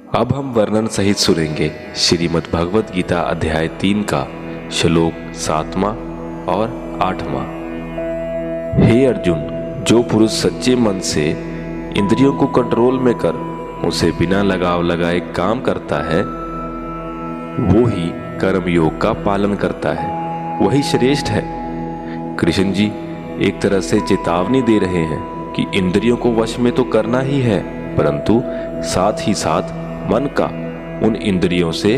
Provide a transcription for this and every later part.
अब हम वर्णन सहित सुनेंगे श्रीमद् भगवत गीता अध्याय 3 का श्लोक 7वां और 8वां। हे अर्जुन, जो पुरुष सच्चे मन से इंद्रियों को कंट्रोल में कर उसे बिना लगाव लगाए काम करता है, वो ही कर्म योग का पालन करता है, वही श्रेष्ठ है। कृष्ण जी एक तरह से चेतावनी दे रहे हैं कि इंद्रियों को वश में तो करना ही है, परंतु साथ ही साथ मन का उन इंद्रियों से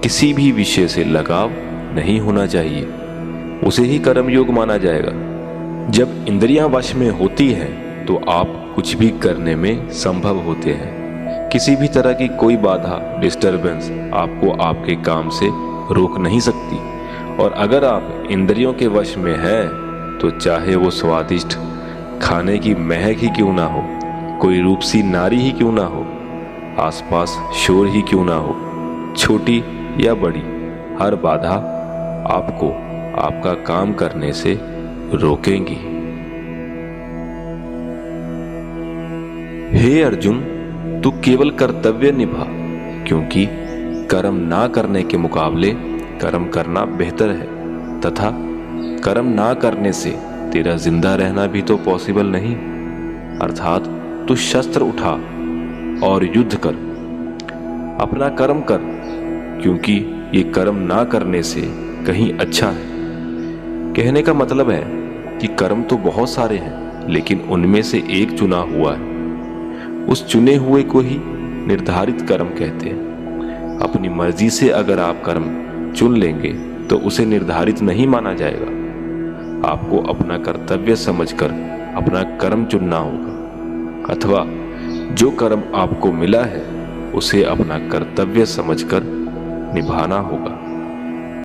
किसी भी विषय से लगाव नहीं होना चाहिए, उसे ही कर्म योग माना जाएगा। जब इंद्रियां वश में होती हैं तो आप कुछ भी करने में संभव होते हैं। किसी भी तरह की कोई बाधा, डिस्टरबेंस आपको आपके काम से रोक नहीं सकती। और अगर आप इंद्रियों के वश में हैं तो चाहे वो स्वादिष्ट खाने की महक ही क्यों ना हो, कोई रूपसी नारी ही क्यों ना हो, आसपास शोर ही क्यों ना हो, छोटी या बड़ी, हर बाधा आपको आपका काम करने से रोकेंगी। हे अर्जुन, तू केवल कर्तव्य निभा, क्योंकि कर्म ना करने के मुकाबले कर्म करना बेहतर है, तथा कर्म ना करने से तेरा जिंदा रहना भी तो पॉसिबल नहीं। अर्थात तू शस्त्र उठा और युद्ध कर, अपना कर्म कर, क्योंकि ये कर्म ना करने से कहीं अच्छा है। कहने का मतलब है कि कर्म तो बहुत सारे हैं, लेकिन उनमें से एक चुना हुआ है। उस चुने हुए को ही निर्धारित कर्म कहते हैं। अपनी मर्जी से अगर आप कर्म चुन लेंगे तो उसे निर्धारित नहीं माना जाएगा। आपको अपना कर्तव्य समझकर अपना कर्म चुनना होगा, अथवा जो कर्म आपको मिला है उसे अपना कर्तव्य समझकर निभाना होगा।